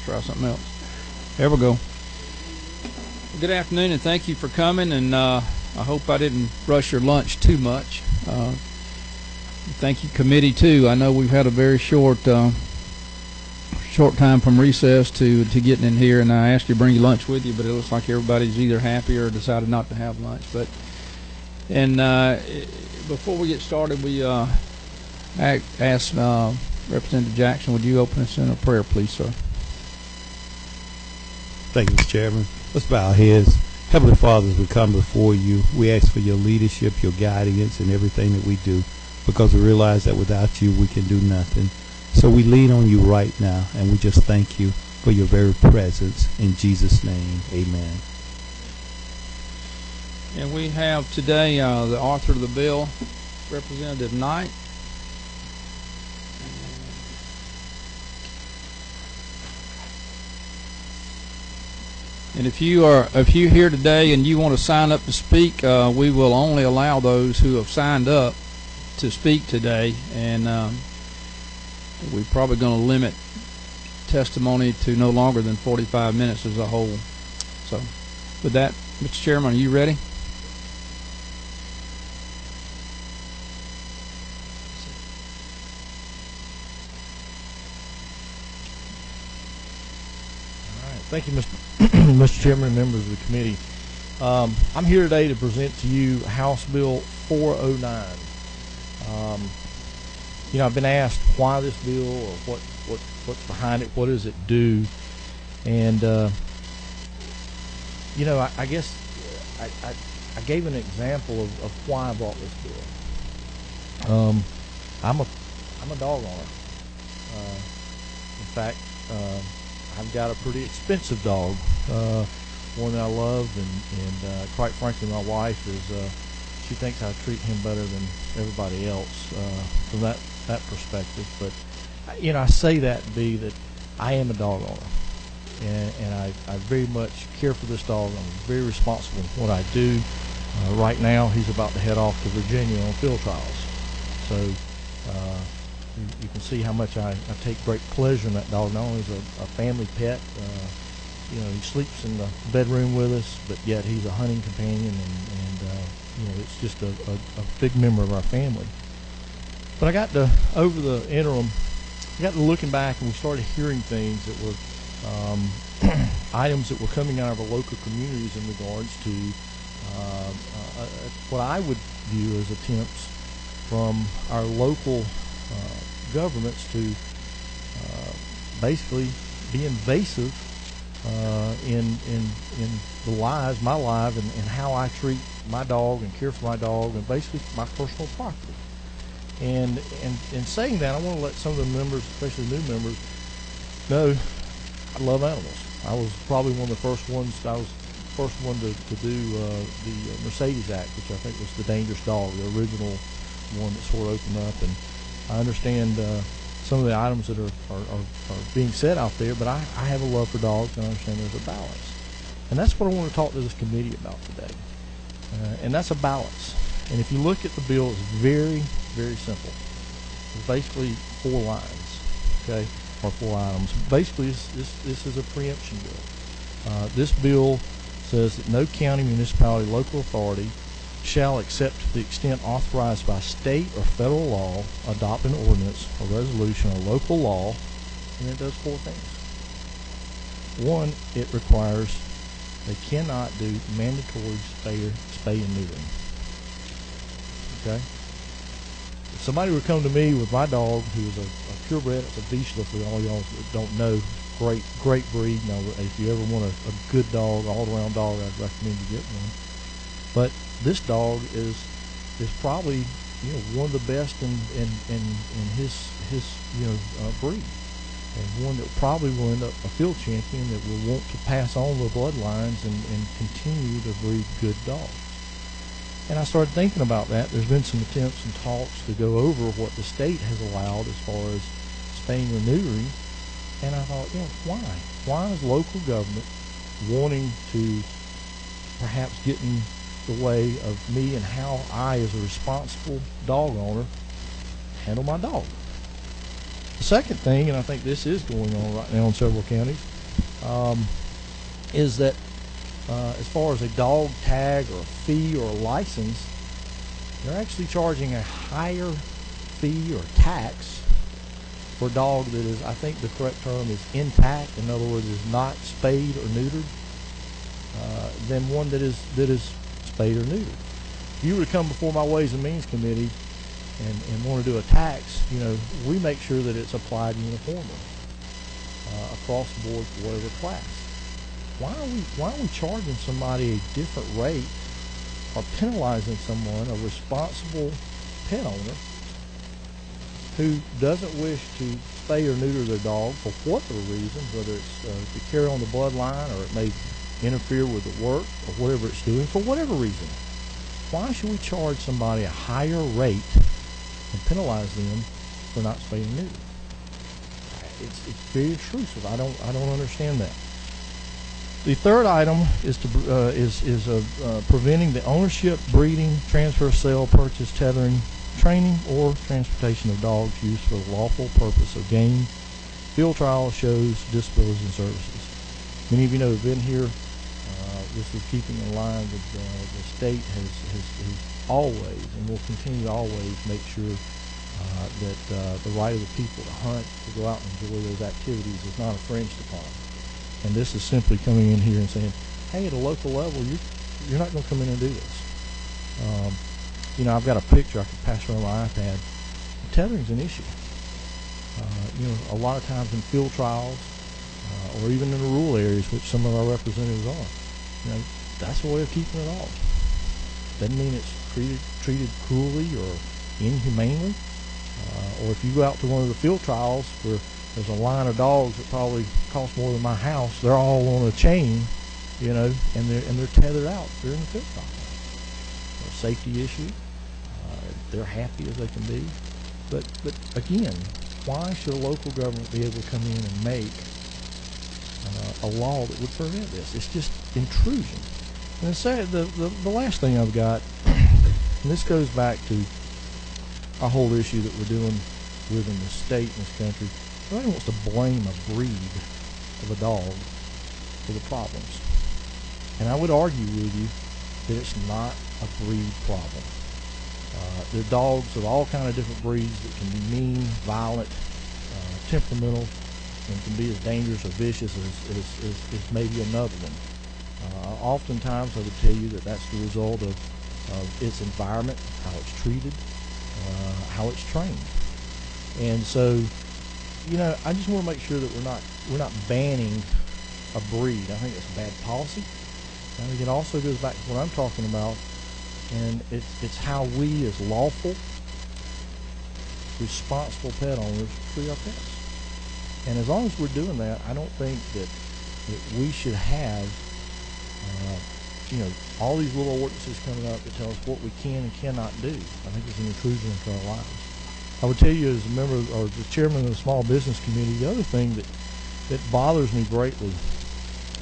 try something else. There we go. Good afternoon, and thank you for coming. And I hope I didn't rush your lunch too much. Thank you, committee, too. I know we've had a very short time from recess to getting in here, and I asked you to bring your lunch with you, but it looks like everybody's either happy or decided not to have lunch. Before we get started, we ask Representative Jackson, would you open us in a prayer, please, sir? Thank you, Mr. Chairman. Let's bow our heads. Heavenly Father, as we come before you, we ask for your leadership, your guidance in everything that we do, because we realize that without you we can do nothing. So we lean on you right now, and we just thank you for your very presence. In Jesus' name, amen. And we have today the author of the bill, Representative Knight. And if you're here today and you want to sign up to speak, we will only allow those who have signed up to speak today, and we're probably going to limit testimony to no longer than 45 minutes as a whole. So with that, Mr. Chairman, are you ready? Thank you, Mr. Chairman and members of the committee. I'm here today to present to you House Bill 409. I've been asked why this bill, or what's behind it, what does it do, and I guess I gave an example of why I brought this bill. I'm a dog owner. In fact, I've got a pretty expensive dog, one that I love, and quite frankly, my wife she thinks I treat him better than everybody else from that perspective. But I say that to be that I am a dog owner, and I very much care for this dog. I'm very responsible in what I do. Right now, he's about to head off to Virginia on field trials, so you can see how much I take great pleasure in that dog. Not only is a family pet, he sleeps in the bedroom with us, but yet he's a hunting companion, and it's just a big member of our family. But I got to, over the interim, I got to looking back, and we started hearing things that were items that were coming out of our local communities in regards to what I would view as attempts from our local governments to basically be invasive in the lives, my life, and how I treat my dog and care for my dog, and basically my personal property. And in saying that, I want to let some of the members, especially new members, know I love animals. I was probably one of the first ones. I was the first one to do the Mercedes Act, which I think was the dangerous dog, the original one that sort of opened up. And I understand some of the items that are being said out there, but I have a love for dogs, and I understand there's a balance. And that's what I want to talk to this committee about today. And that's a balance. And if you look at the bill, it's very, very simple. It's basically 4 lines, okay, or 4 items. Basically, this is a preemption bill. This bill says that no county, municipality, local authority shall, except to the extent authorized by state or federal law, adopt an ordinance, a resolution, or local law, and it does 4 things. 1, it requires they cannot do mandatory spay and neutering. Okay? If somebody would come to me with my dog, who is a purebred, it's a Vizsla, for all y'all that don't know, great breed. Now, if you ever want a good dog, all-around dog, I'd recommend you get one. But this dog is probably one of the best in his breed, and one that probably will end up a field champion that will want to pass on the bloodlines and continue to breed good dogs. And I started thinking about that. There's been some attempts and talks to go over what the state has allowed as far as spaying or neutering, and I thought, why? Why is local government wanting to perhaps get in the way of me and how I, as a responsible dog owner, handle my dog? The second thing, and I think this is going on right now in several counties, is that as far as a dog tag or a fee or a license, they're actually charging a higher fee or tax for a dog that is, I think the correct term is intact, in other words, is not spayed or neutered, than one that is spayed or neutered. If you were to come before my Ways and Means Committee and want to do a tax, we make sure that it's applied uniformly across the board for whatever class. Why are we charging somebody a different rate or penalizing someone, a responsible pet owner, who doesn't wish to spay or neuter their dog for whatever reason, whether it's to carry on the bloodline or it may interfere with the work or whatever it's doing, for whatever reason? Why should we charge somebody a higher rate and penalize them for not spaying and neutering? It's very intrusive. I don't understand that. The third item is preventing the ownership, breeding, transfer, sale, purchase, tethering, training, or transportation of dogs used for the lawful purpose of game, field trials, shows, displays, and services. Many of you know have been here. This is keeping in line with the state has always and will continue to always make sure that the right of the people to hunt, to go out and enjoy those activities is not infringed upon. And this is simply coming in here and saying, hey, at a local level, you're not going to come in and do this. I've got a picture I could pass around my iPad. Tethering's an issue. A lot of times in field trials, or even in the rural areas, which some of our representatives are, that's a way of keeping it off. Doesn't mean it's treated cruelly or inhumanely. Or if you go out to one of the field trials where there's a line of dogs that probably cost more than my house, they're all on a chain, and they're tethered out during the field trial. A safety issue. They're happy as they can be. But again, why should a local government be able to come in and make a law that would prevent this? It's just intrusion. And the last thing I've got, and this goes back to our whole issue that we're dealing with in the state in this country. Nobody wants to blame a breed of a dog for the problems. And I would argue with you that it's not a breed problem. There are dogs of all kind of different breeds that can be mean, violent, temperamental, and can be as dangerous or vicious as maybe another one. Oftentimes I would tell you that that's the result of its environment, how it's treated, how it's trained. And so, I just want to make sure that we're not banning a breed. I think it's bad policy. I think it also goes back to what I'm talking about, and it's how we as lawful, responsible pet owners treat our pets. And as long as we're doing that, I don't think that we should have all these little ordinances coming up that tell us what we can and cannot do. I think it's an intrusion into our lives. I would tell you, as a member or the chairman of the Small Business Committee, the other thing that bothers me greatly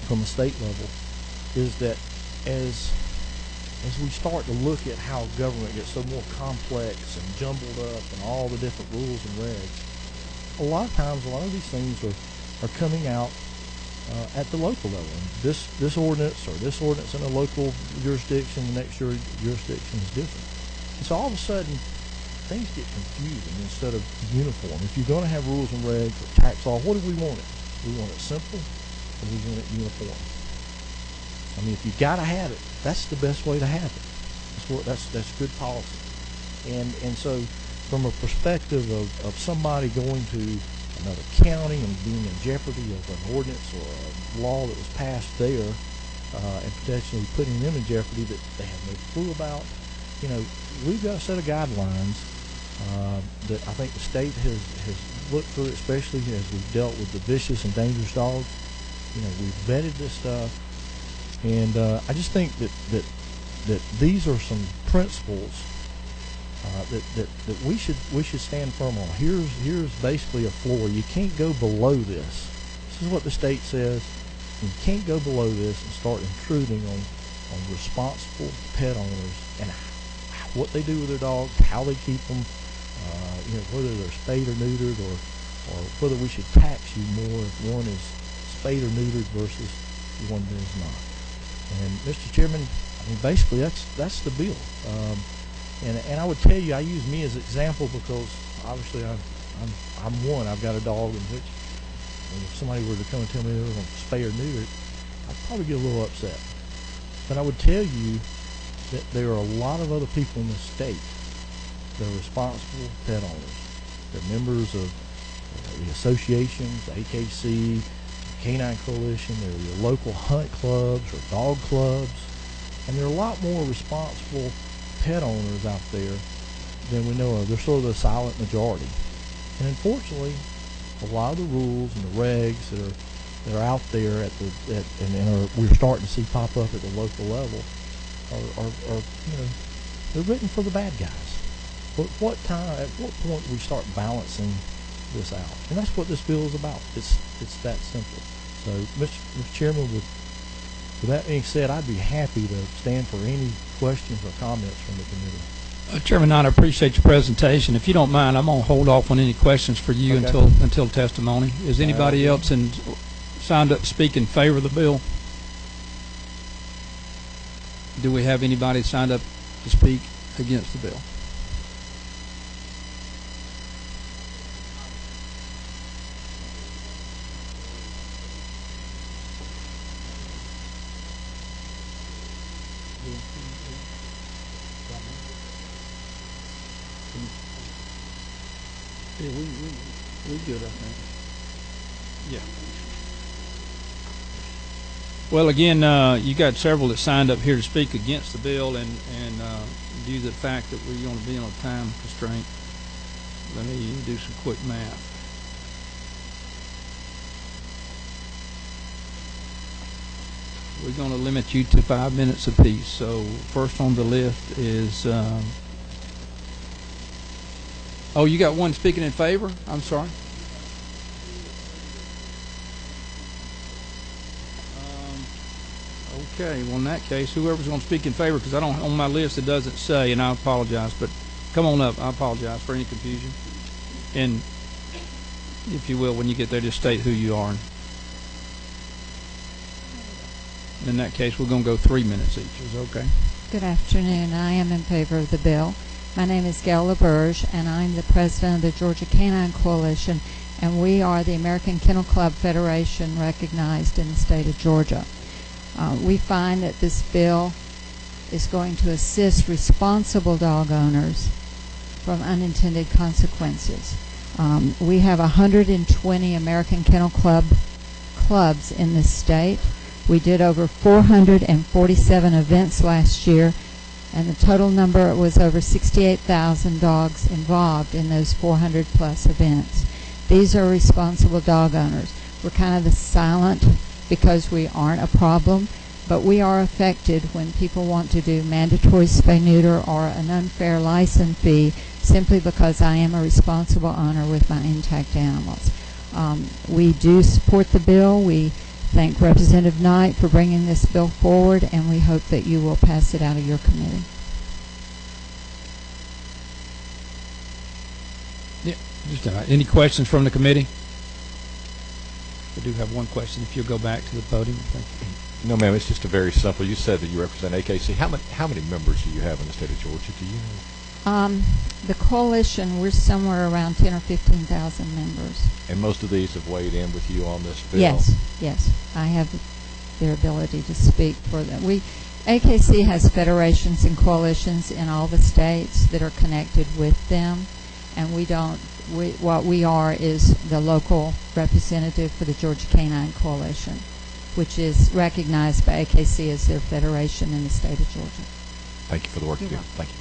from a state level is that as we start to look at how government gets so more complex and jumbled up and all the different rules and regs, a lot of times a lot of these things are coming out at the local level. This ordinance or this ordinance in a local jurisdiction, the next jurisdiction is different. And so all of a sudden, things get confusing instead of uniform. If you're going to have rules and regs or tax law, what do we want it? We want it simple, and we want it uniform. I mean, if you got to have it, that's the best way to have it. That's good policy. And so, from a perspective of somebody going to another county and being in jeopardy of an ordinance or a law that was passed there, and potentially putting them in jeopardy that they have no clue about, we've got a set of guidelines that I think the state has looked through, especially as we've dealt with the vicious and dangerous dogs. We've vetted this stuff, and I just think that these are some principles that we should stand firm on. Here's basically a floor. You can't go below this. This is what the state says. You can't go below this and start intruding on responsible pet owners and what they do with their dogs, how they keep them, whether they're spayed or neutered, or whether we should tax you more if one is spayed or neutered versus the one that is not. And Mr. Chairman, I mean, basically that's the bill. And I would tell you, I use me as an example because obviously I'm one. I've got a dog, and if somebody were to come and tell me they were going to spay or neuter it, I'd probably get a little upset. But I would tell you that there are a lot of other people in this state that are responsible pet owners. They're members of the associations, the AKC, the Canine Coalition. They're your local hunt clubs or dog clubs. And there are a lot more responsible pet owners out there than we know of. They're sort of the silent majority. And unfortunately, a lot of the rules and the regs that are out there we're starting to see pop up at the local level are they're written for the bad guys. But at what point do we start balancing this out? And that's what this bill is about. It's that simple. So, Mr. Chairman, with that being said, I'd be happy to stand for any questions or comments from the committee. Chairman Knight, I appreciate your presentation. If you don't mind, I'm going to hold off on any questions for you until testimony. Is anybody else signed up to speak in favor of the bill? Do we have anybody signed up to speak against the bill? Yeah, we good, I think. Yeah. Well, again, you got several that signed up here to speak against the bill, and due to the fact that we're going to be on a time constraint, let me do some quick math. We're going to limit you to 5 minutes apiece. So first on the list is oh, you got one speaking in favor? I'm sorry. Okay, well in that case, whoever's going to speak in favor, because I don't, on my list it doesn't say, and I apologize, but come on up. I apologize for any confusion. And if you will, when you get there, just state who you are. And in that case, we're going to go 3 minutes each. Is that okay? Good afternoon. I am in favor of the bill. My name is Gail LaBerge, and I'm the president of the Georgia Canine Coalition, and we are the American Kennel Club Federation recognized in the state of Georgia. We find that this bill is going to assist responsible dog owners from unintended consequences. We have 120 American Kennel Club clubs in this state. We did over 447 events last year, and the total number was over 68,000 dogs involved in those 400 plus events. These are responsible dog owners. We're kind of the silent because we aren't a problem, but we are affected when people want to do mandatory spay-neuter or an unfair license fee simply because I am a responsible owner with my intact animals. We do support the bill. We thank Representative Knight for bringing this bill forward, and we hope that you will pass it out of your committee. Yeah, just any questions from the committee? I do have one question. If you'll go back to the podium, thank you. No, ma'am. It's just a very simple. You said that you represent AKC. How many members do you have in the state of Georgia? Do you know? The coalition, we're somewhere around 10 or 15,000 members. And most of these have weighed in with you on this bill? Yes. I have their ability to speak for them. AKC has federations and coalitions in all the states that are connected with them, and what we are is the local representative for the Georgia Canine Coalition, which is recognized by AKC as their federation in the state of Georgia. Thank you for the work you do. Thank you.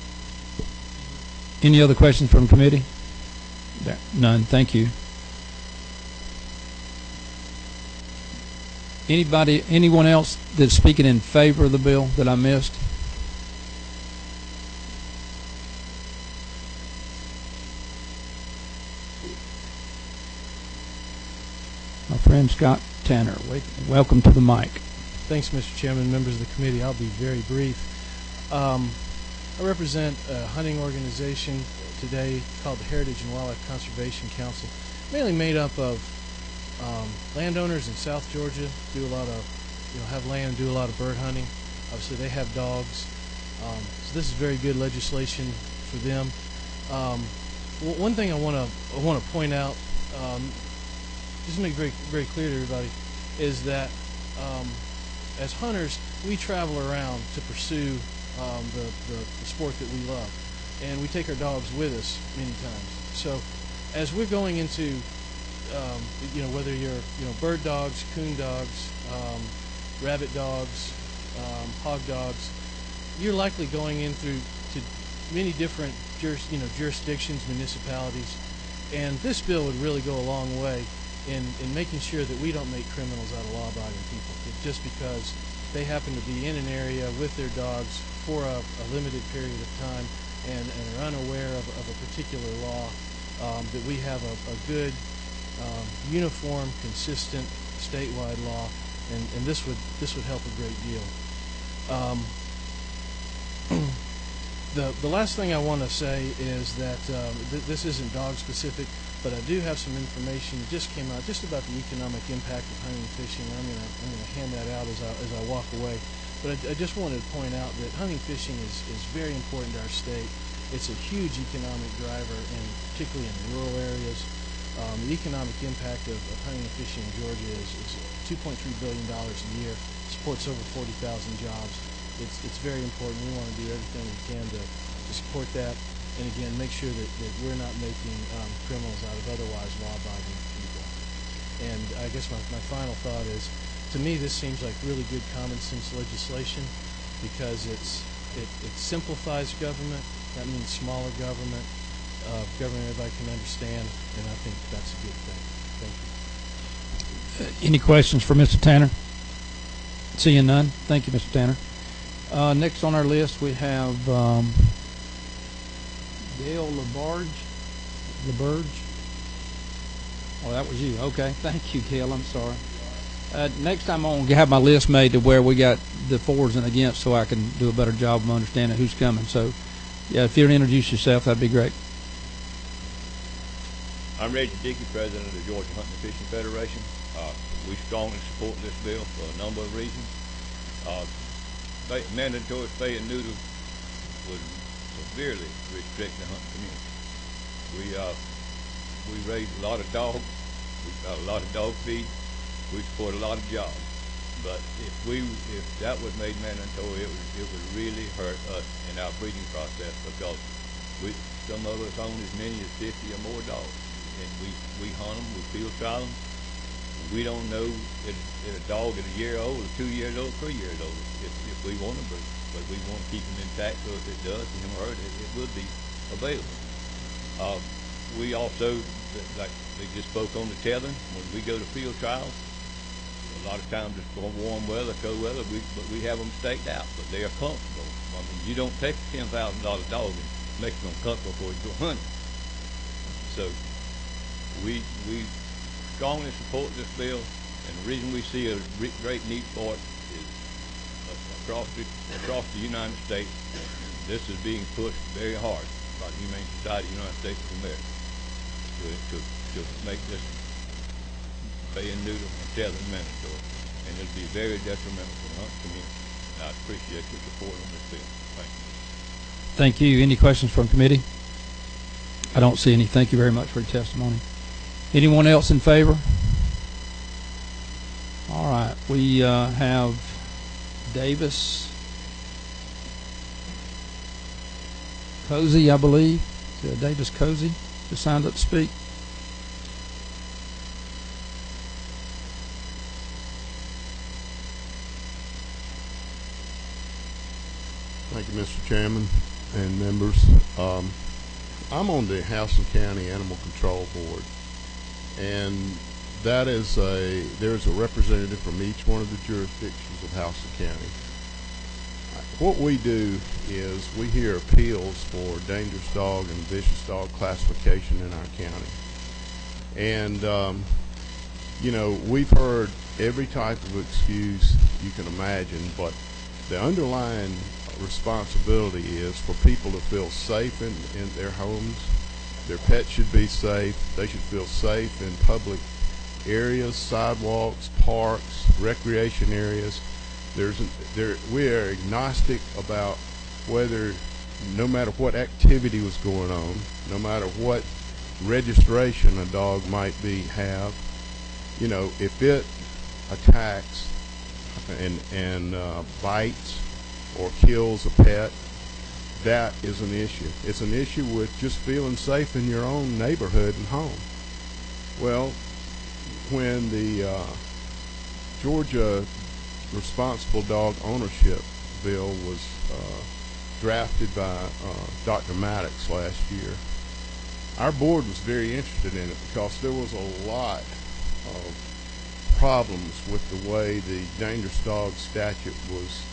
Any other questions from the committee? None. Thank you. Anyone else that's speaking in favor of the bill that I missed? My friend Scott Tanner, welcome to the mic. Thanks, Mr. Chairman, members of the committee. I'll be very brief. I represent a hunting organization today called the Heritage and Wildlife Conservation Council, mainly made up of Landowners in South Georgia do a lot of, have land, do a lot of bird hunting. Obviously, they have dogs, so this is very good legislation for them. One thing I want to point out, just to make very very clear to everybody, is that as hunters, we travel around to pursue the sport that we love, and we take our dogs with us many times. So, as we're going into whether you're bird dogs, coon dogs, rabbit dogs, hog dogs, you're likely going in through to many different jurisdictions, municipalities, and this bill would really go a long way in making sure that we don't make criminals out of law-abiding people just because they happen to be in an area with their dogs for a limited period of time and are unaware of a particular law. That we have a good, uniform, consistent statewide law, and this would help a great deal. The last thing I want to say is that this isn't dog specific, but I do have some information that just came out just about the economic impact of hunting and fishing. I'm gonna hand that out as I walk away. But I just wanted to point out that hunting and fishing is very important to our state. It's a huge economic driver, and particularly in rural areas. The economic impact of hunting and fishing in Georgia is $2.3 billion a year. Supports over 40,000 jobs. It's very important. We want to do everything we can to support that, and again, make sure that we're not making criminals out of otherwise law-abiding people. And I guess my final thought is, to me, this seems like really good common sense legislation because it simplifies government. That means smaller government, government everybody can understand, and I think that's a good thing. Thank you. Any questions for Mr. Tanner? Seeing none. Thank you, Mr. Tanner. Next on our list, we have Gail LaBerge. Oh, that was you. Okay. Thank you, Gail. I'm sorry. Next time I'm going to have my list made to where we got the for's and against so I can do a better job of understanding who's coming. So, yeah, if you'd introduce yourself, that'd be great. I'm Reggie Dickey, president of the Georgia Hunting and Fishing Federation. We strongly support this bill for a number of reasons. Mandatory spay and neuter would severely restrict the hunting community. We raise a lot of dogs. We've got a lot of dog feed. We support a lot of jobs. But if that was made mandatory, it would really hurt us in our breeding process because some of us own as many as 50 or more dogs, and we hunt them, we field trial them. We don't know if a dog is a year old, or 2 years old, 3 years old, if we want to breed. But we want to keep them intact, so if it does and hurt, it will be available. We also, like they just spoke on the tethering, when we go to field trials, a lot of times it's for warm weather, cold weather, but we have them staked out, but they are comfortable. I mean, you don't take a $10,000 dog and make them comfortable before you go hunting. So we strongly support this bill, and the reason we see a great need for it is across the United States, this is being pushed very hard by the Humane Society of the United States of America to make this spay and neuter and tethering mandatory, and it'll be very detrimental to the hunting community. And I appreciate your support on this bill. Thank you. Thank you. Any questions from committee? I don't see any. Thank you very much for your testimony. Anyone else in favor? All right. We have Davis Cozy, I believe. Davis Cozy just signed up to speak. Thank you, Mr. Chairman and members. I'm on the Houston County Animal Control Board, and that is there's a representative from each one of the jurisdictions of Houston County. What we do is we hear appeals for dangerous dog and vicious dog classification in our county, and we've heard every type of excuse you can imagine, but the underlying responsibility is for people to feel safe in their homes. Their pets should be safe. They should feel safe in public areas, sidewalks, parks, recreation areas. We are agnostic about whether, no matter what activity was going on, no matter what registration a dog might have, you know, if it attacks and bites or kills a pet, that is an issue. It's an issue with just feeling safe in your own neighborhood and home. Well, when the Georgia Responsible Dog Ownership Bill was drafted by Dr. Maddox last year, our board was very interested in it because there was a lot of problems with the way the dangerous dog statute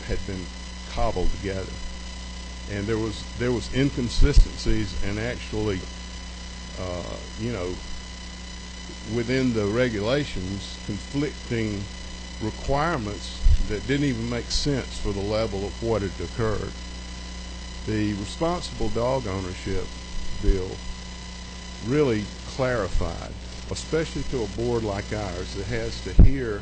had been cobbled together, and there was inconsistencies and actually, you know, within the regulations, conflicting requirements that didn't even make sense for the level of what had occurred. The Responsible Dog Ownership Bill really clarified, especially to a board like ours that has to hear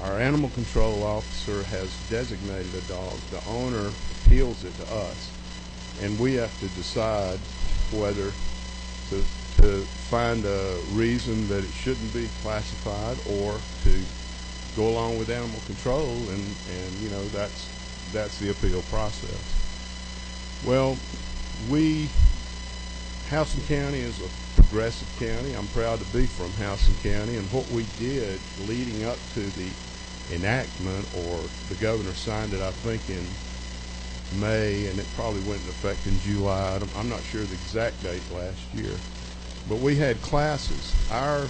our animal control officer has designated a dog, the owner appeals it to us, and we have to decide whether to find a reason that it shouldn't be classified or to go along with animal control, and you know, that's the appeal process. Well, Houston County is a progressive county. I'm proud to be from Houston County, and what we did leading up to the enactment, or the governor signed it, I think, in May, and it probably went into effect in July. I'm not sure the exact date last year, but we had classes. Our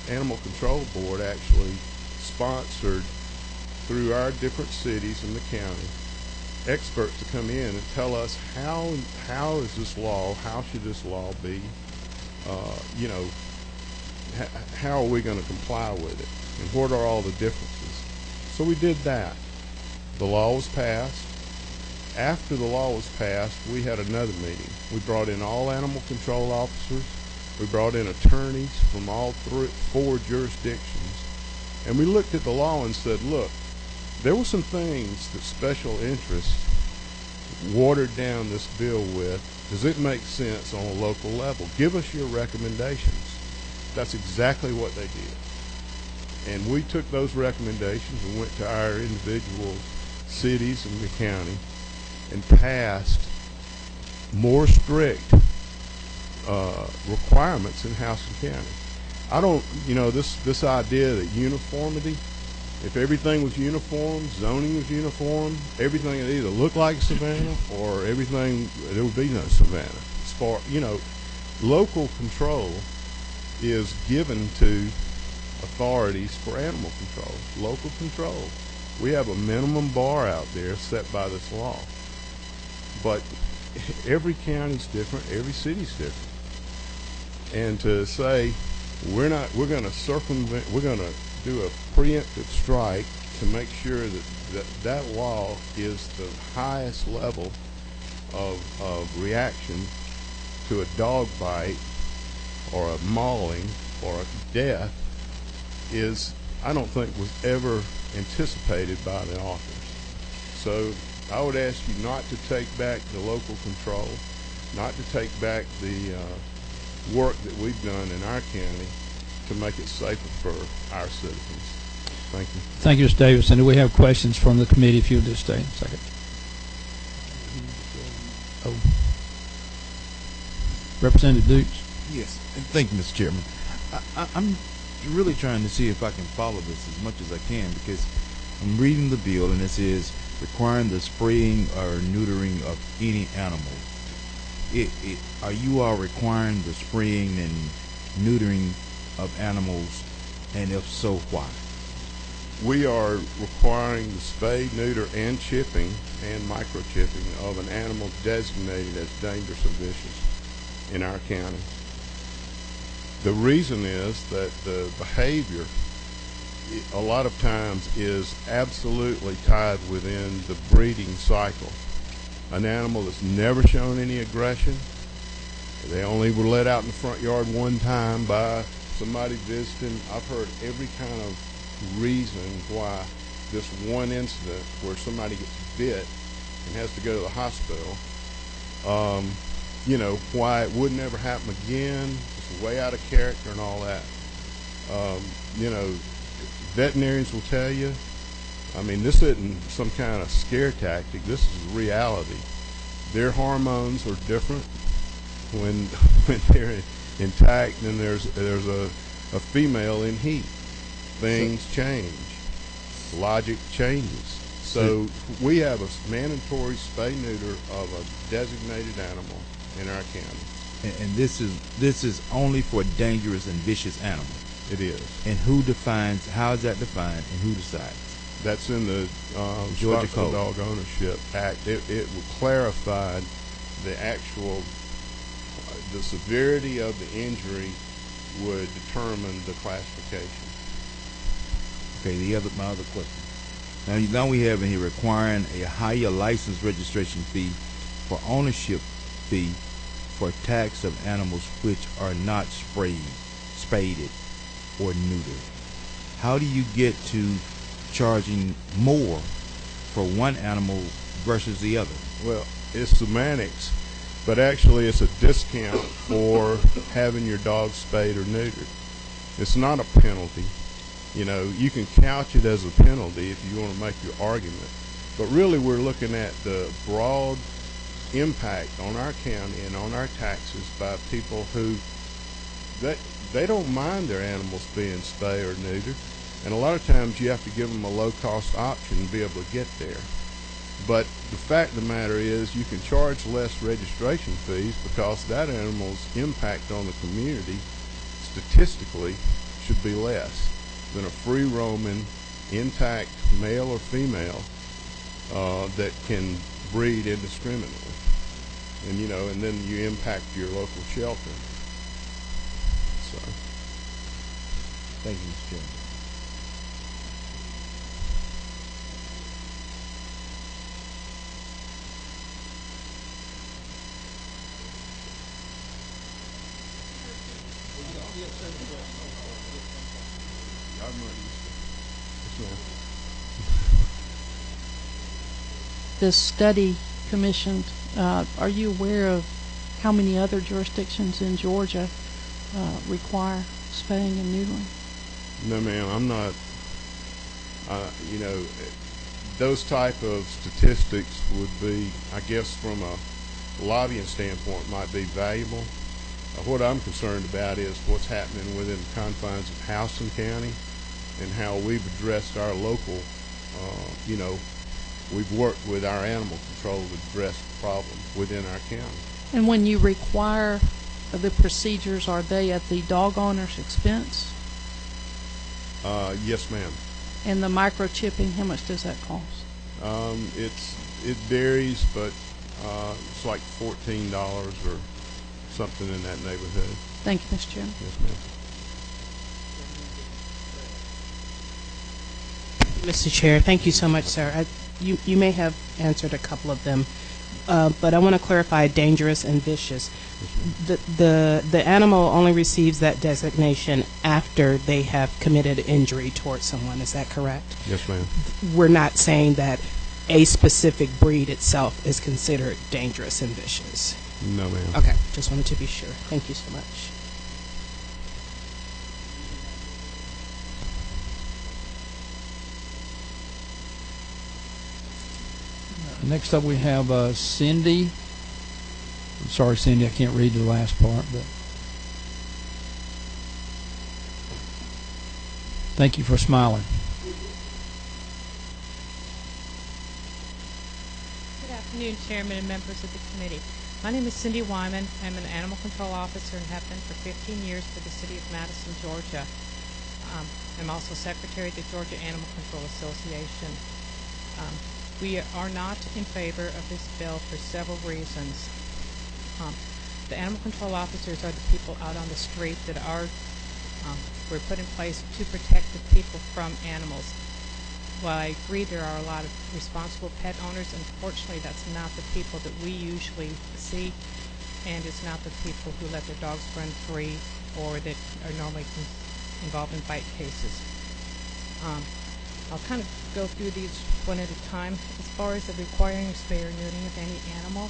animal control board actually sponsored, through our different cities in the county, experts to come in and tell us how is this law, how should this law be, you know, how are we going to comply with it, and what are all the differences. So we did that. The law was passed. After the law was passed, we had another meeting. We brought in all animal control officers. We brought in attorneys from all four jurisdictions, and we looked at the law and said, look, there were some things that special interests watered down this bill with. Does it make sense on a local level? Give us your recommendations. That's exactly what they did. And we took those recommendations and went to our individual cities and the county and passed more strict requirements in Houston County. I don't, you know, this idea that uniformity, if everything was uniform, zoning was uniform, everything would either look like Savannah or everything, there would be no Savannah. As far, you know, local control is given to authorities for animal control. Local control. We have a minimum bar out there set by this law. But every county's different, every city's different. And to say we're going to circumvent, we're going to do a preemptive strike to make sure that law is the highest level of reaction to a dog bite or a mauling or a death is, I don't think, was ever anticipated by the authors. So I would ask you not to take back the local control, not to take back the work that we've done in our county to make it safer for our citizens. Thank you. Thank you, Mr. Davidson. Do we have questions from the committee? If you'll just stay a second. Oh. Representative Dukes. Yes, thank you, Mr. Chairman. I'm really trying to see if I can follow this as much as I can, because I'm reading the bill and it says requiring the spraying or neutering of any animal. Are you all requiring the spraying and neutering of animals, and if so, why? We are requiring the spay, neuter, and chipping and microchipping of an animal designated as dangerous or vicious in our county. The reason is that the behavior a lot of times is absolutely tied within the breeding cycle. An animal that's never shown any aggression, they only were let out in the front yard one time by somebody visiting. I've heard every kind of reason why this one incident where somebody gets bit and has to go to the hospital, you know, why it would never happen again. It's way out of character and all that. You know, veterinarians will tell you, I mean, this isn't some kind of scare tactic. This is reality. Their hormones are different when they're intact and there's a female in heat. Things change. Logic changes. So we have a mandatory spay-neuter of a designated animal in our county. And this is only for dangerous and vicious animals. It is. And who defines? How is that defined? And who decides? That's in the Georgia Code. Dog Ownership Act. It will clarify the actual, the severity of the injury would determine the classification. Okay. My other question. Now we have in here requiring a higher license registration fee for ownership fee for attacks of animals which are not spaded or neutered. How do you get to charging more for one animal versus the other? Well, it's semantics, but actually it's a discount for having your dog spayed or neutered. It's not a penalty. You know, you can couch it as a penalty if you want to make your argument, but really we're looking at the broad impact on our county and on our taxes by people who they don't mind their animals being spayed or neutered, and a lot of times you have to give them a low-cost option to be able to get there. But the fact of the matter is you can charge less registration fees because that animal's impact on the community statistically should be less than a free-roaming, intact male or female that can breed indiscriminately. And, you know, and then you impact your local shelter. So. Thank you, Mr. Chairman. This study commissioned, are you aware of how many other jurisdictions in Georgia require spaying and neutering? No, ma'am, I'm not. You know, those type of statistics would be, I guess, from a lobbying standpoint, might be valuable. What I'm concerned about is what's happening within the confines of Houston County and how we've addressed our local, you know, we've worked with our animal control to address the problem within our county. And when you require the procedures, are they at the dog owner's expense? Yes, ma'am. And the microchipping, how much does that cost? It varies, but it's like $14 or something in that neighborhood. Thank you, Mr. Chairman. Yes, ma'am. Mr. Chair, thank you so much, sir. You may have answered a couple of them, but I want to clarify dangerous and vicious. The animal only receives that designation after they have committed injury towards someone. Is that correct? Yes, ma'am. We're not saying that a specific breed itself is considered dangerous and vicious. No, ma'am. Okay, just wanted to be sure. Thank you so much. Next up we have Cindy. I'm sorry, Cindy, I can't read the last part, but thank you for smiling. Good afternoon, Chairman and members of the committee. My name is Cindy Wyman. I'm an animal control officer and have been for 15 years for the city of Madison, Georgia. I'm also secretary of the Georgia Animal Control Association. We are not in favor of this bill for several reasons. The animal control officers are the people out on the street that were put in place to protect the people from animals. While I agree there are a lot of responsible pet owners, unfortunately that's not the people that we usually see. and it's not the people who let their dogs run free or that are normally involved in bite cases. I'll kind of go through these one at a time. As far as the requiring spay or neutering of any animal,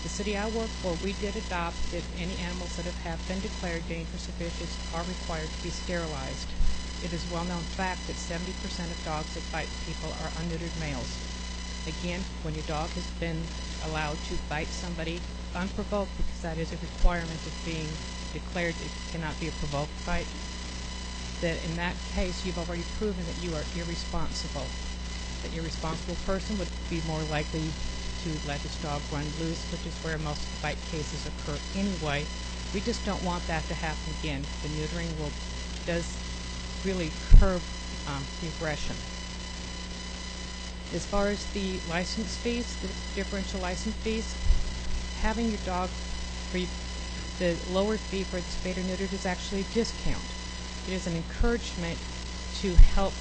the city I work for, we did adopt that any animals that have been declared dangerous or vicious are required to be sterilized. It is a well-known fact that 70% of dogs that bite people are unneutered males. Again, when your dog has been allowed to bite somebody unprovoked, because that is a requirement of being declared, it cannot be a provoked bite, that in that case you've already proven that you are irresponsible. That your responsible person would be more likely to let his dog run loose, which is where most of the bite cases occur anyway. We just don't want that to happen again. The neutering does really curb the aggression. As far as the license fees, the differential license fees, having your dog free, the lower fee for the spayed or neutered is actually a discount. It is an encouragement to help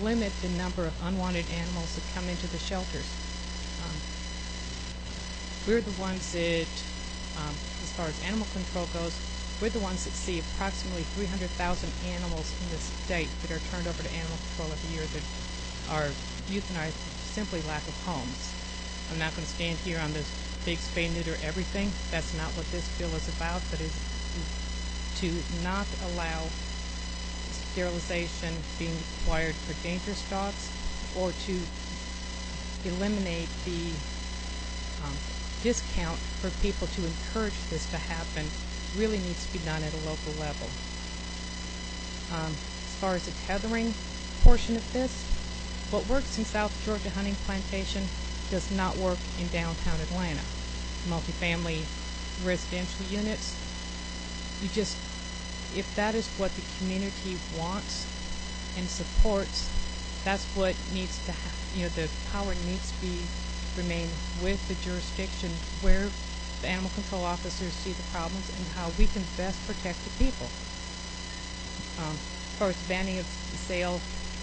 limit the number of unwanted animals that come into the shelters. We're the ones that, as far as animal control goes, we're the ones that see approximately 300,000 animals in the state that are turned over to animal control every year that are euthanized for simply lack of homes. I'm not going to stand here on this big spay, neuter, everything. That's not what this bill is about, but is to not allow sterilization being required for dangerous dogs, or to eliminate the discount for people to encourage this to happen. Really needs to be done at a local level. As far as the tethering portion of this, what works in South Georgia hunting plantation does not work in downtown Atlanta. Multifamily residential units, if that is what the community wants and supports, that's what needs to the power needs to remain with the jurisdiction where the animal control officers see the problems and how we can best protect the people. As far as banning of the sale,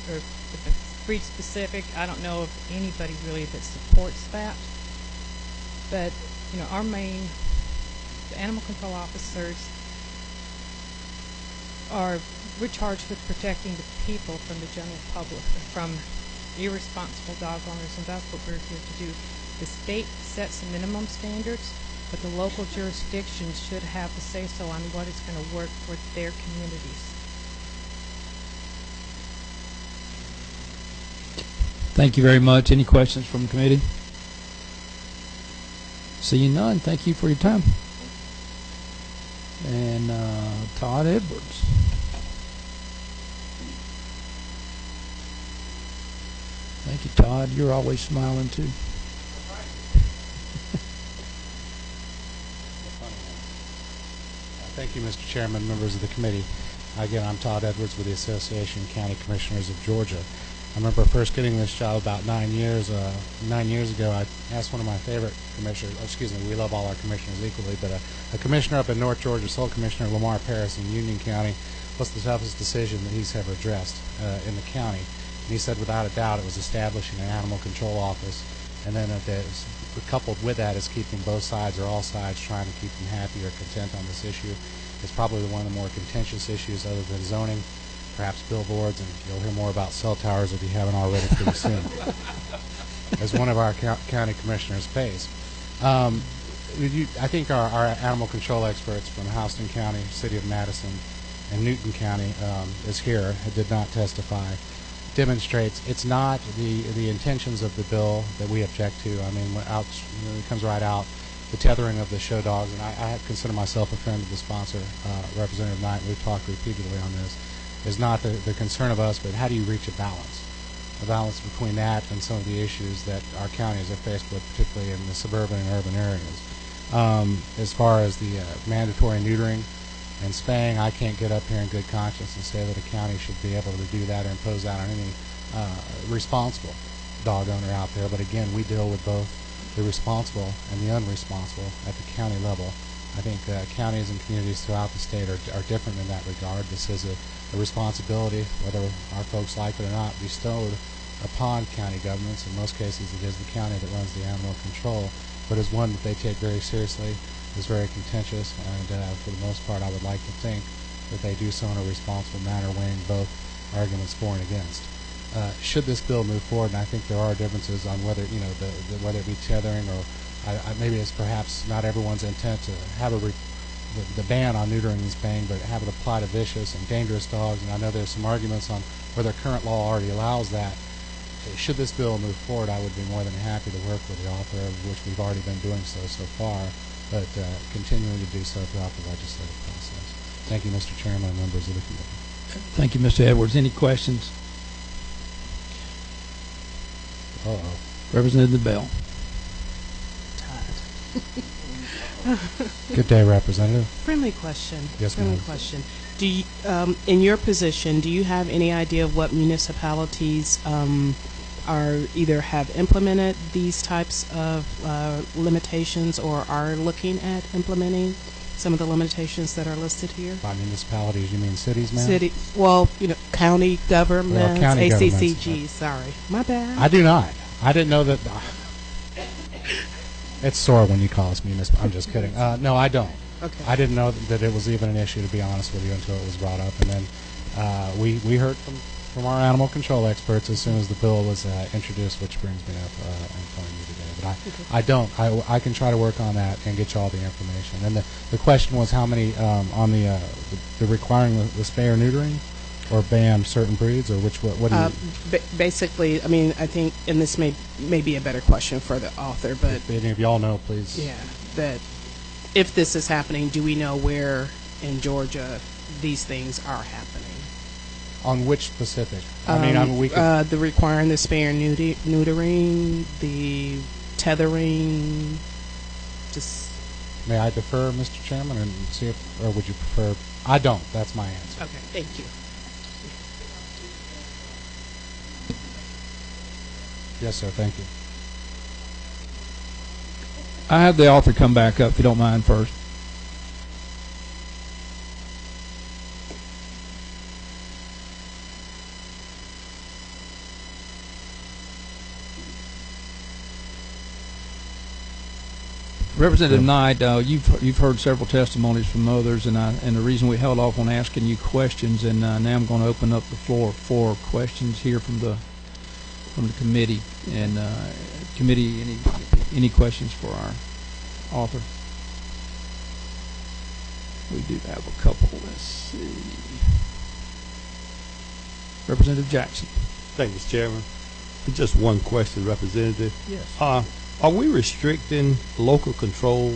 or if it's breed specific, I don't know of anybody really that supports that. But the animal control officers we're charged with protecting the people from the general public, from irresponsible dog owners, and that's what we're here to do. The state sets the minimum standards, but the local jurisdictions should have the say-so on what is going to work for their communities. Thank you very much. Any questions from the committee? Seeing none, thank you for your time. And Todd Edwards. Thank you, Todd. You're always smiling, too. Thank you, Mr. Chairman, members of the committee. Again, I'm Todd Edwards with the Association of County Commissioners of Georgia. I remember first getting this job about 9 years ago. I asked one of my favorite commissioners, we love all our commissioners equally, but a commissioner up in North Georgia, Sole Commissioner Lamar Paris in Union County, what's the toughest decision that he's ever addressed in the county? And he said without a doubt it was establishing an animal control office, and then coupled with that is keeping both sides or all sides trying to keep them happy or content on this issue. It's probably one of the more contentious issues other than zoning, perhaps billboards, and you'll hear more about cell towers if you haven't already pretty soon, as one of our county commissioners pays. I think our animal control experts from Houston County, City of Madison, and Newton County is here, did not testify, demonstrates it's not the intentions of the bill that we object to. I mean, it comes right out, the tethering of the show dogs, and I consider myself a friend of the sponsor, Representative Knight. We've talked repeatedly on this. Is not the concern of us, but how do you reach a balance between that and some of the issues that our counties are faced with, particularly in the suburban and urban areas. As far as the mandatory neutering and spaying, I can't get up here in good conscience and say that a county should be able to do that or impose that on any responsible dog owner out there. But again, we deal with both the responsible and the unresponsible at the county level. I think counties and communities throughout the state are different in that regard. This is a responsibility, whether our folks like it or not, bestowed upon county governments. In most cases, it is the county that runs the animal control, but is one that they take very seriously. is very contentious, and for the most part, I would like to think that they do so in a responsible manner, weighing both arguments for and against. Should this bill move forward, and I think there are differences on whether whether it be tethering or maybe it's perhaps not everyone's intent to have the ban on neutering and spaying, but have it apply to vicious and dangerous dogs. And I know there's some arguments on whether current law already allows that. Should this bill move forward, I would be more than happy to work with the author, of which we've already been doing so far, but continuing to do so throughout the legislative process. Thank you, Mr. Chairman and members of the committee. Thank you, Mr. Edwards. Any questions? Representative Bell. Good day, Representative. Friendly question. Yes, Friendly ma'am. question. Do you, in your position, do you have any idea of what municipalities are either have implemented these types of limitations or are looking at implementing some of the limitations that are listed here? By municipalities, you mean cities, ma'am? City, well, county governments, county ACCG. governments. Sorry, my bad. I do not. I didn't know that. It's sore when you call us municipal. I'm just kidding. No, I don't. Okay. I didn't know that it was even an issue, to be honest with you, until it was brought up. And then we heard from our animal control experts as soon as the bill was introduced, which brings me up and telling you today. But I don't. I can try to work on that and get you all the information. And the question was how many on the requiring the spay or neutering, or ban certain breeds, or what do you? Basically, I mean, I think, and this may be a better question for the author, but if any of y'all know, please. Yeah, that if this is happening, do we know where in Georgia these things are happening? On which specific? We could the requiring the spay or neutering, the tethering. Just. May I defer, Mr. Chairman, and see if, or would you prefer? I don't. That's my answer. Okay, thank you. Yes, sir. Thank you. I have the author come back up, if you don't mind, first. Representative Knight, you've heard several testimonies from others, and the reason we held off on asking you questions, and now I'm going to open up the floor for questions here from the committee. And committee, any questions for our author? We do have a couple. Let's see. Representative Jackson. Thank you, Mr. Chairman. Just one question, Representative. Yes. Are we restricting local control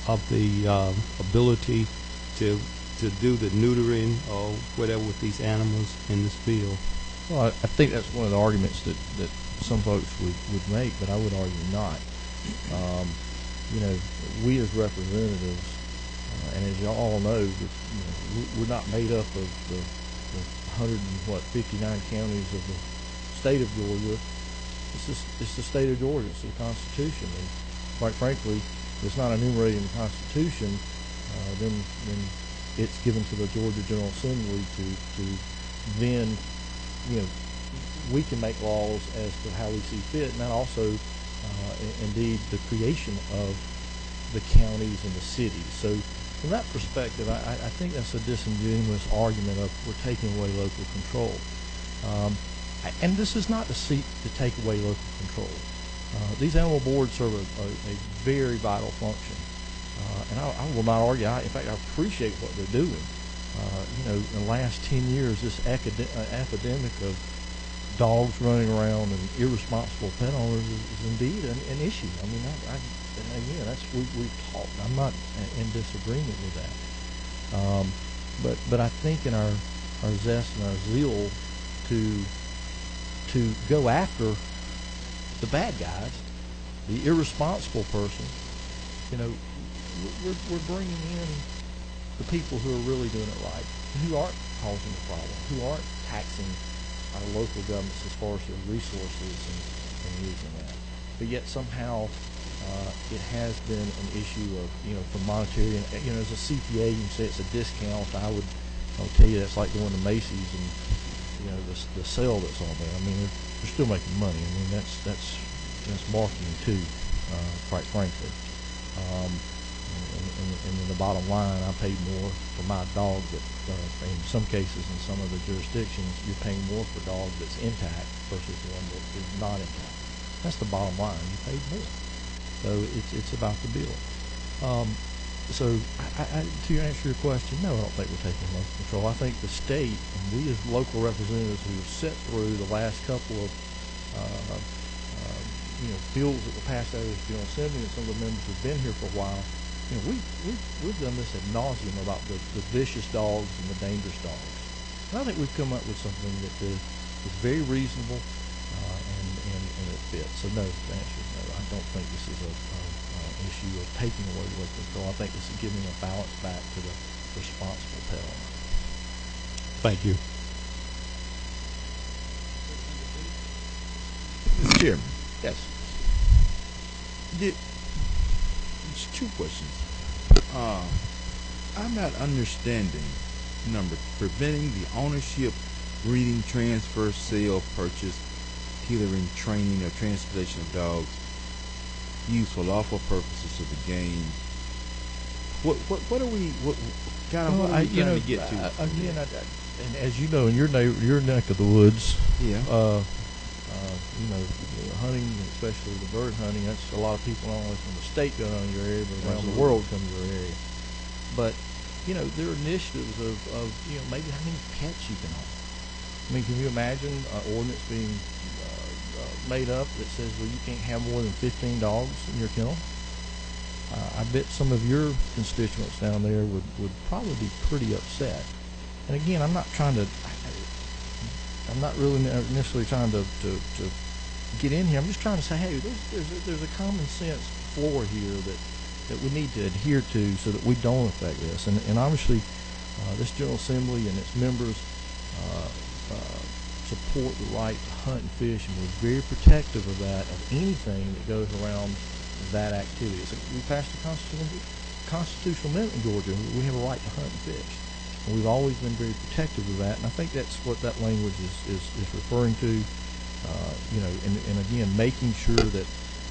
of the ability to do the neutering or whatever with these animals in this field? Well, I think that's one of the arguments that some folks would make, but I would argue not. We as representatives, and as you all know, we're not made up of the 159 counties of the state of Georgia. It's the state of Georgia. It's the Constitution, and quite frankly, if it's not enumerated in the Constitution, then it's given to the Georgia General Assembly to then, we can make laws as to how we see fit, and that also, indeed, the creation of the counties and the cities. So, from that perspective, I think that's a disingenuous argument of we're taking away local control. And this is not to seek to take away local control. These animal boards serve a very vital function. And I will not argue. In fact, I appreciate what they're doing. In the last 10 years, this epidemic of dogs running around and irresponsible pet owners is indeed an issue. I mean, and again, that's we've talked. I'm not in disagreement with that. But I think in our zest and our zeal to go after the bad guys, the irresponsible person, we're bringing in the people who are really doing it right, who aren't causing the problem, who aren't taxing our local governments as far as their resources and using that. But yet somehow it has been an issue of, for monetary, and as a CPA, you can say it's a discount. I'll tell you that's like going to Macy's and the sale that's on there. I mean, they're still making money. I mean, that's marketing too, quite frankly. and in the bottom line, I paid more for my dog that, in some cases, in some of the jurisdictions, you're paying more for a dog that's intact versus the one that is not intact. That's the bottom line. You paid more. So it's about the bill. So to answer your question, no, I don't think we're taking local control. I think the state and we as local representatives who have sat through the last couple of bills that were passed out of this General Assembly, and some of the members who've been here for a while, we've done this ad nauseum about the vicious dogs and the dangerous dogs. And I think we've come up with something that is very reasonable and it fits. So no, the answer is no. I don't think this is an issue of taking away local control. I think this is giving a balance back to the responsible pet owner. Thank you. Mr. Chairman. Yes. It's two questions. I'm not understanding, number, preventing the ownership, breeding, transfer, sale, purchase, tailoring, training, or transportation of dogs used for lawful purposes of the game. What are we? What kind of? What are we trying to get to? Again, and as you know, in your neck of the woods, yeah. Hunting, especially the bird hunting, that's a lot of people not only from the state go on your area, but around the world come to your area. But, there are initiatives of maybe how many pets you can own. I mean, can you imagine an ordinance being made up that says, well, you can't have more than 15 dogs in your kennel? I bet some of your constituents down there would probably be pretty upset. And again, I'm not really necessarily trying to get in here. I'm just trying to say, hey, there's a common sense floor here that we need to adhere to so that we don't affect this. And obviously, this General Assembly and its members support the right to hunt and fish, and we're very protective of that, of anything that goes around that activity. So we passed a constitutional amendment in Georgia. We have a right to hunt and fish. And we've always been very protective of that, and I think that's what that language is referring to. And again, making sure that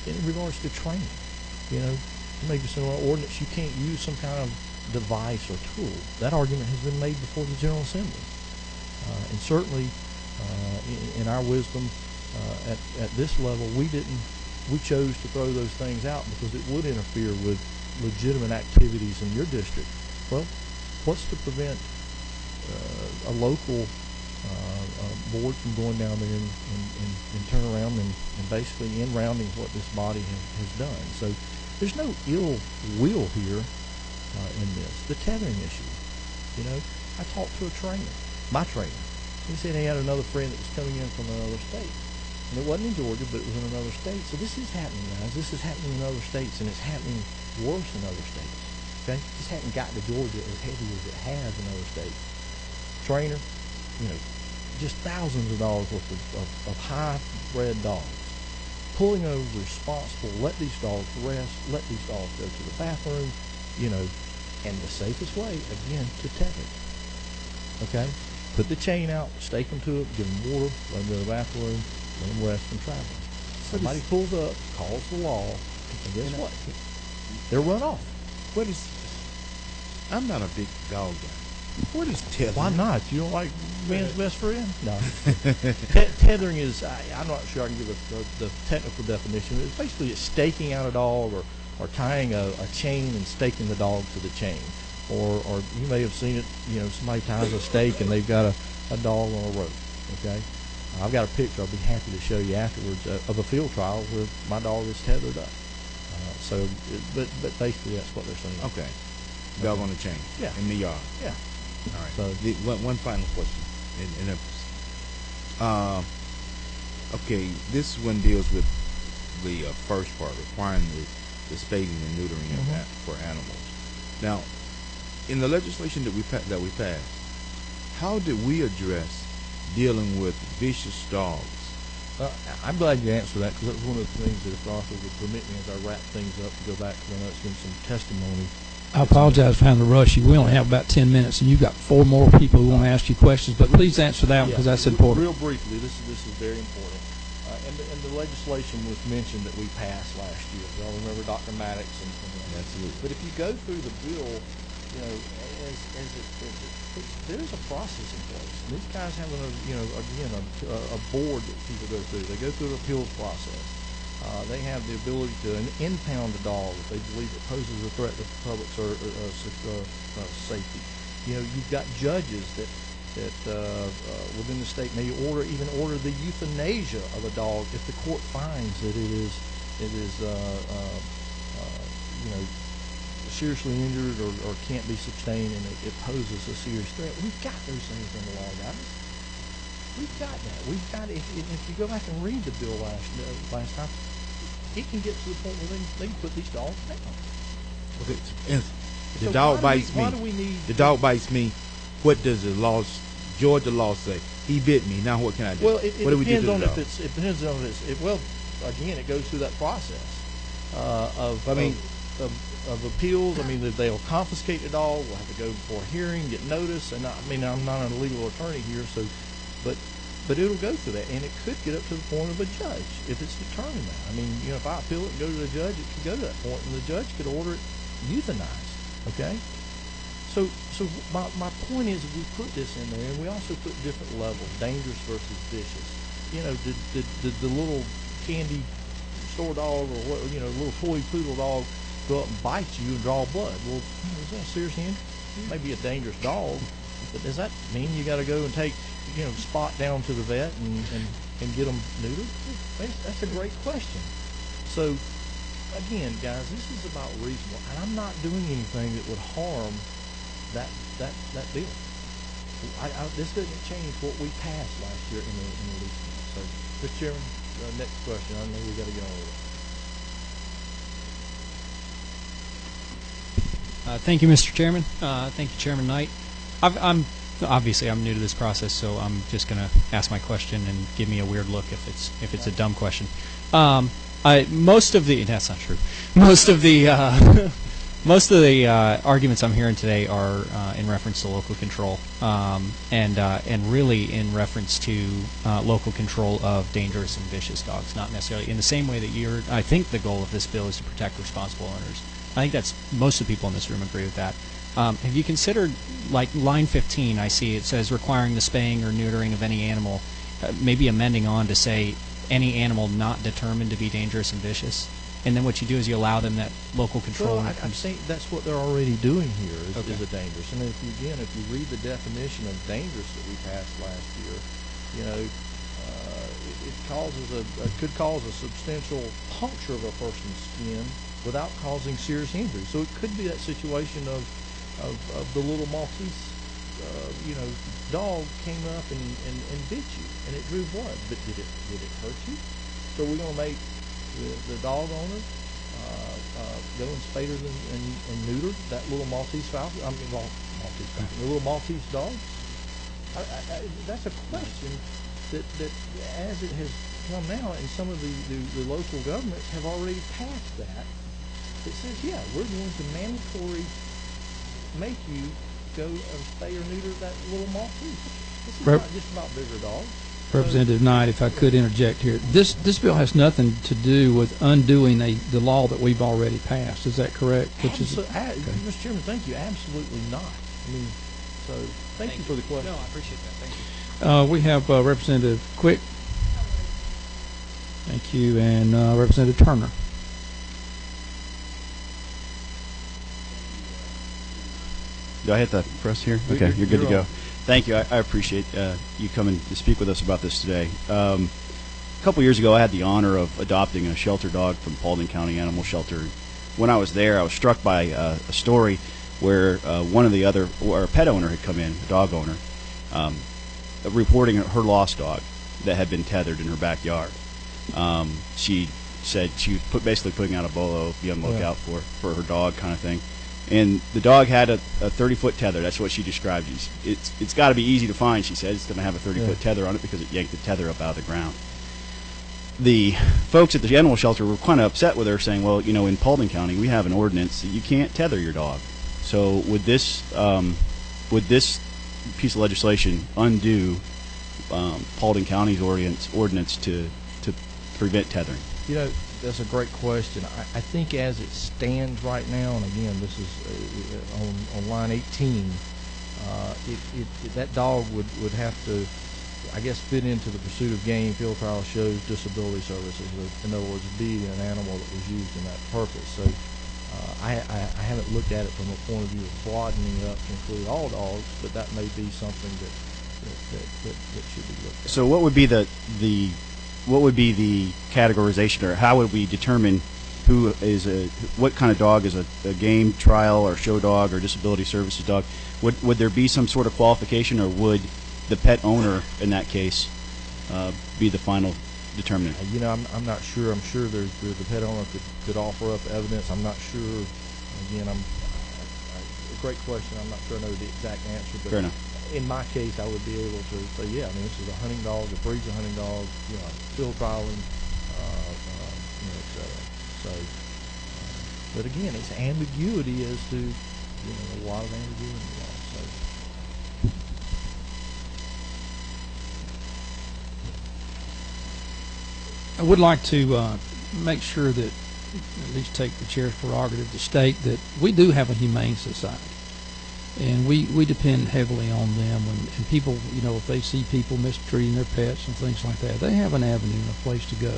in regards to training, maybe some ordinance you can't use some kind of device or tool. That argument has been made before the General Assembly, and certainly in our wisdom at this level, we chose to throw those things out because it would interfere with legitimate activities in your district. Well, what's to prevent a local board from going down there and turn around and basically in-rounding what this body has done? So there's no ill will here in this. The tethering issue. I talked to a trainer, my trainer. He said he had another friend that was coming in from another state. And it wasn't in Georgia, but it was in another state. So this is happening, guys. This is happening in other states, and it's happening worse in other states. Okay? This hasn't gotten to Georgia as heavy as it has in other states. Trainer, just thousands of dollars worth of high-bred dogs. Pulling over responsible, let these dogs rest, let these dogs go to the bathroom, and the safest way, again, to tether. Okay? Put the chain out, stake them to it, give them water, let them go to the bathroom, let them rest from traveling. Somebody pulls up, calls the law, and guess what? They're run off. I'm not a big dog guy. What is tethering? Why not? You don't like man's best friend? No. Tethering is, I'm not sure I can give the technical definition. It's basically staking out a dog or tying a chain and staking the dog to the chain. Or you may have seen it, somebody ties a stake and they've got a dog on a rope, okay? I've got a picture I'll be happy to show you afterwards of a field trial where my dog is tethered up. But basically that's what they're saying. Okay. Dog on the chain. Yeah. In the yard. Yeah. All right. So one final question. Okay, this one deals with the first part, requiring the spaying and neutering for animals. Now, in the legislation that we passed, how did we address dealing with vicious dogs? I'm glad you answered that, because that was one of the things that if Arthur would permit me as I wrap things up to go back, because I know it's been some testimony. I apologize for having to rush you. We only have about 10 minutes, and you've got 4 more people who want to ask you questions, but please answer that because that's important. Real briefly, this is very important. and the legislation was mentioned that we passed last year. Y'all remember Dr. Maddox and Absolutely. But if you go through the bill, you know, there's a process in place. And these guys have a board that people go through. They go through the appeals process. They have the ability to impound a dog if they believe it poses a threat to the public's safety. You know, you've got judges that within the state may even order the euthanasia of a dog if the court finds that it is seriously injured or can't be sustained and it poses a serious threat. We've got those things in the law, guys. We've got that. We've got if you go back and read the bill last time, it can get to the point where they can put these dogs down. Okay, the dog bites me. Why do we need the dog bites me? What does the Georgia law say? He bit me. Now what can I do? Well, it what do we do depends to on the dog? if it depends on if well, again, it goes through that process of appeals. I mean, they'll confiscate the dog. We'll have to go before a hearing, get notice, and I'm not a legal attorney here, so but it'll go through that, and it could get up to the point of a judge if it's determined that. I mean, you know, if I appeal it and go to the judge, it could go to that point, and the judge could order it euthanized. Okay. So my point is, we put this in there, and we also put different levels: dangerous versus vicious. You know, did the little candy store dog or what? You know, little toy poodle dog go up and bite you and draw blood? Well, is that a serious injury? Maybe a dangerous dog, but does that mean you got to go and take Spot down to the vet and get them neutered? That's a great question. So again, guys, this is about reasonable, and I'm not doing anything that would harm that bill. This doesn't change what we passed last year in the lease. So, Mr. Chairman, next question. I know we got to get on with it. Thank you, Mr. Chairman. Thank you, Chairman Knight. I'm new to this process, so I'm just going to ask my question and give me a weird look if it's a dumb question. Most of the that's not true. Most of the arguments I'm hearing today are in reference to local control, and really in reference to local control of dangerous and vicious dogs. Not necessarily in the same way that I think the goal of this bill is to protect responsible owners. I think that's most of the people in this room agree with that. Have you considered, like line 15, I see it says requiring the spaying or neutering of any animal, maybe amending on to say any animal not determined to be dangerous and vicious? And then what you do is you allow them that local control. Well, I'm saying that's what they're already doing here is a dangerous. And if you read the definition of dangerous that we passed last year, it could cause a substantial puncture of a person's skin without causing serious injury. So it could be that situation of the little Maltese, dog came up and bit you, and it drew blood. But did it hurt you? So we're going to make the dog owner go and spay and neuter that little Maltese Falcon. The little Maltese dog. That's a question that as it has come now, and some of the local governments have already passed that. It says, yeah, we're going to mandatory make you go and spay or neuter that little Maltese. This is not just about bigger dogs. Representative Knight, if I could interject here, this bill has nothing to do with undoing the law that we've already passed. Is that correct? Mr. Chairman, thank you. Absolutely not. I mean, so thank you for the question. No, I appreciate that. Thank you. We have Representative Quick. Thank you, and Representative Turner. Do I hit the press here? Okay, you're good to go. Thank you. I appreciate you coming to speak with us about this today. A couple years ago, I had the honor of adopting a shelter dog from Paulding County Animal Shelter. When I was there, I was struck by a story where a pet owner had come in, a dog owner, reporting her lost dog that had been tethered in her backyard. She said she was basically putting out a bolo, be on the lookout for her dog kind of thing. And the dog had a 30-foot tether. That's what she described. It's got to be easy to find, she said. It's going to have a 30-foot tether on it because it yanked the tether up out of the ground. The folks at the animal shelter were kind of upset with her, saying, well, in Paulding County, we have an ordinance that you can't tether your dog. So would this piece of legislation undo Paulding County's ordinance to prevent tethering? You know, that's a great question. I think as it stands right now, and again, this is on line 18, that dog would have to, I guess, fit into the pursuit of game, field trial shows, disability services. In other words, be an animal that was used in that purpose. So I haven't looked at it from a point of view of broadening it up to include all dogs, but that may be something that should be looked at. So what would be the categorization, or how would we determine what kind of dog is a game trial or show dog or disability services dog? Would there be some sort of qualification, or would the pet owner in that case be the final determinant? You know, I'm not sure. I'm sure the pet owner could offer up evidence. I'm not sure. Again, a great question. I'm not sure I know the exact answer, but fair enough. In my case, I would be able to say, yeah, I mean, this is a hunting dog, it breeds a hunting dog, you know, field trialing, you know, et cetera. So, but again, it's ambiguity as to, you know, a lot of ambiguity involved. So, I would like to make sure that, at least take the chair's prerogative to state that we do have a humane society. And we depend heavily on them, and people, you know, if they see people mistreating their pets and things like that, they have an avenue and a place to go.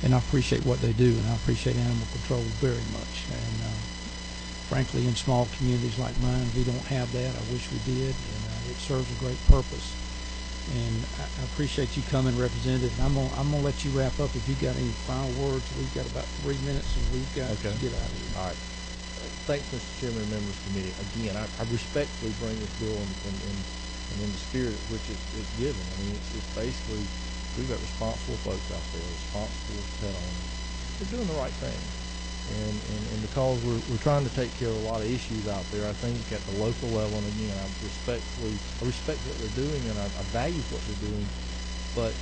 And I appreciate what they do, and I appreciate animal control very much. And frankly, in small communities like mine, we don't have that. I wish we did, and it serves a great purpose. And I appreciate you coming, Representative. And I'm gonna let you wrap up if you got any final words. We've got about 3 minutes, and we've got to get out of here. All right. Thanks, Mr. Chairman and members of the committee. Again, I respectfully bring this bill in the spirit in which it's given. I mean, it's basically, we've got responsible folks out there, responsible pet owners. They're doing the right thing. And because we're trying to take care of a lot of issues out there, I think at the local level, and again, I respect what they're doing, and I value what they're doing, but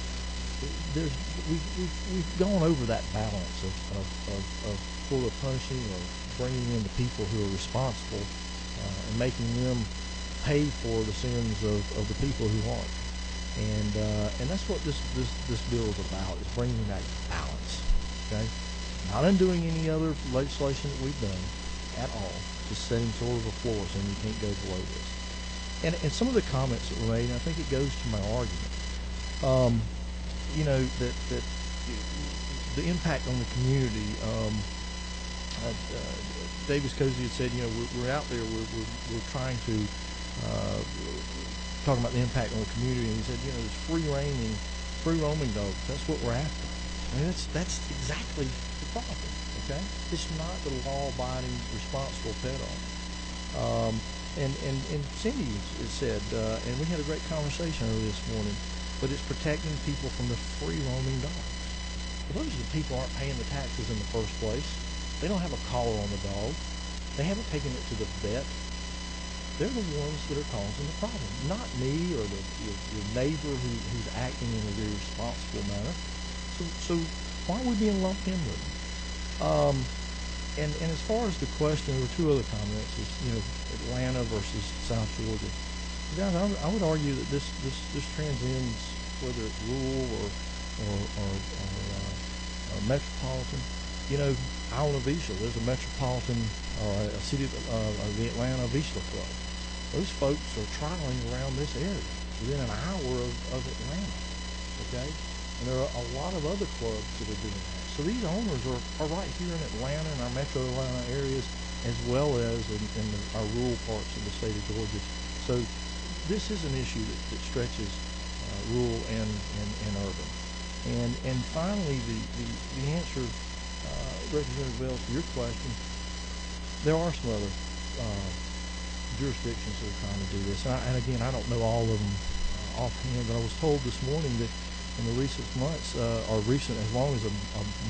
we've gone over that balance of sort of punishing or bringing in the people who are responsible and making them pay for the sins of the people who aren't. And that's what this bill is about, is bringing that balance. Okay, not undoing any other legislation that we've done at all, just setting sort of a floor saying you can't go below this. And some of the comments that were made, and I think it goes to my argument. You know, that the impact on the community. Davis Cozy had said, you know, we're out there, we're trying to talk about the impact on the community, and he said, you know, there's free roaming dogs. That's what we're after. I mean, that's exactly the problem. Okay, it's not the law-abiding, responsible pet owner. And Cindy has said, and we had a great conversation earlier this morning, but it's protecting people from the free roaming dogs. Well, those are the people who aren't paying the taxes in the first place. They don't have a collar on the dog. They haven't taken it to the vet. They're the ones that are causing the problem, not me or your neighbor who's acting in a very responsible manner. So why are we being lumped in with them? And as far as the question, there were two other comments: is, you know, Atlanta versus South Georgia. Guys, I would argue that this transcends whether it's rural or metropolitan. You know, out of Vishla, there's a metropolitan, a city, the Atlanta Vishla Club. Those folks are trialing around this area within an hour of Atlanta. Okay, and there are a lot of other clubs that are doing that. So these owners are right here in Atlanta and our metro Atlanta areas, as well as in our rural parts of the state of Georgia. So this is an issue that stretches rural and urban. And finally, the answer, Representative Wells, to your question, there are some other jurisdictions that are trying to do this. And again, I don't know all of them offhand, but I was told this morning that in the recent months, or recent as long as a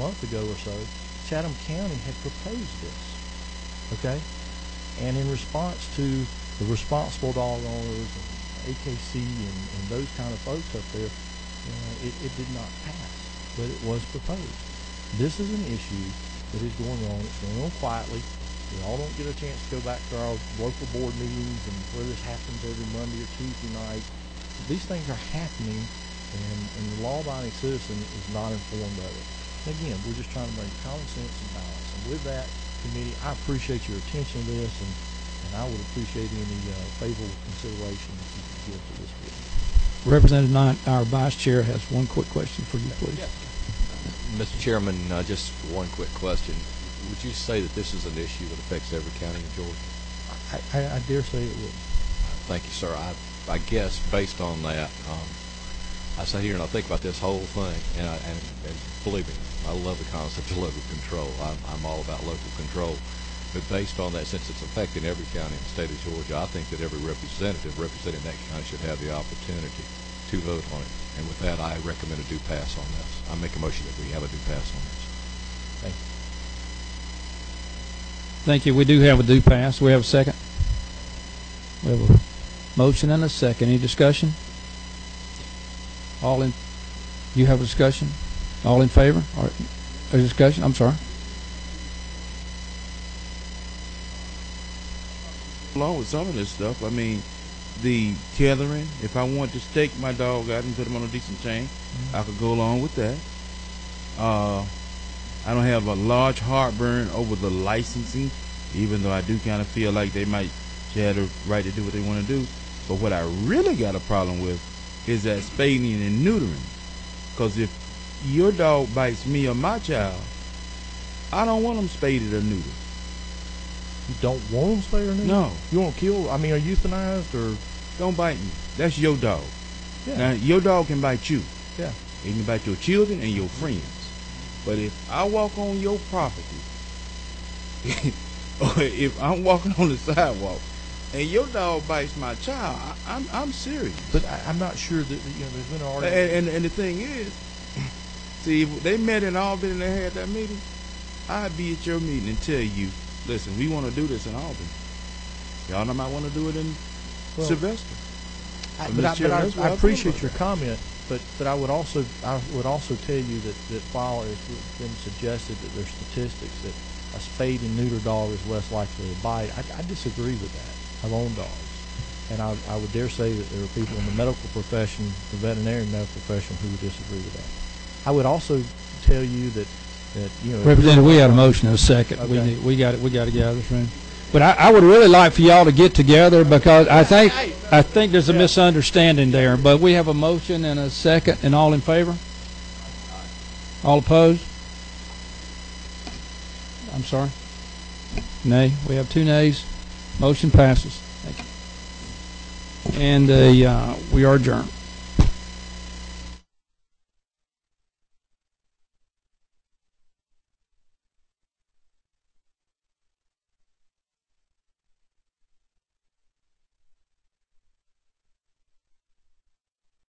month ago or so, Chatham County had proposed this. Okay? And in response to the responsible dog owners and AKC and those kind of folks up there, it did not pass, but it was proposed. This is an issue that is going on. It's going on quietly. We all don't get a chance to go back to our local board meetings and where this happens every Monday or Tuesday night. These things are happening and the law-abiding citizen is not informed of it. And again, we're just trying to bring common sense and balance. And with that, committee, I appreciate your attention to this, and I would appreciate any favorable consideration that you can give to this bill. Representative Knight, our vice chair, has one quick question for you, please. Yeah. Mr. Chairman, just one quick question. Would you say that this is an issue that affects every county in Georgia? I dare say it would. Thank you, sir. I guess based on that, I sit here and I think about this whole thing, and believe me, I love the concept of local control. I'm all about local control. But based on that, since it's affecting every county in the state of Georgia, I think that every representative representing that county should have the opportunity to vote on it. And with that, I recommend a due pass on this. I make a motion that we have a due pass on this. Thank you. Thank you. We do have a due pass. We have a second. We have a motion and a second. Any discussion? All in? You have a discussion? All in favor? Or a discussion? I'm sorry. Along with some of this stuff, I mean, the tethering, if I want to stake my dog out and put him on a decent chain, I could go along with that. I don't have a large heartburn over the licensing, even though I do kind of feel like they might have the right to do what they want to do. But what I really got a problem with is that spading and neutering. Because if your dog bites me or my child, I don't want them spaded or neutered. You don't want them spayed or neutered? No. You want to kill, I mean, are euthanized or? Don't bite me. That's your dog. Yeah. Now, your dog can bite you. Yeah. He can bite your children and your friends. But if I walk on your property, or if I'm walking on the sidewalk, and your dog bites my child, I'm serious. But I'm not sure that, there's been an argument. And the thing is, see, if they met in Albany and they had that meeting, I'd be at your meeting and tell you, listen, we want to do this in Albany. Y'all might want to do it in Sylvester. I appreciate your comment, but I would also tell you that while it's been suggested that there's statistics that a spayed and neutered dog is less likely to bite, I disagree with that. I've owned dogs, and I would dare say that there are people in the medical profession, the veterinarian medical profession, who would disagree with that. I would also tell you that Representative, we had a motion in a second. Okay. We got to get out of this room. But I would really like for y'all to get together, because I think there's a misunderstanding there. But we have a motion and a second, and all in favor? All opposed? I'm sorry. Nay. We have 2 nays. Motion passes. Thank you. And we are adjourned.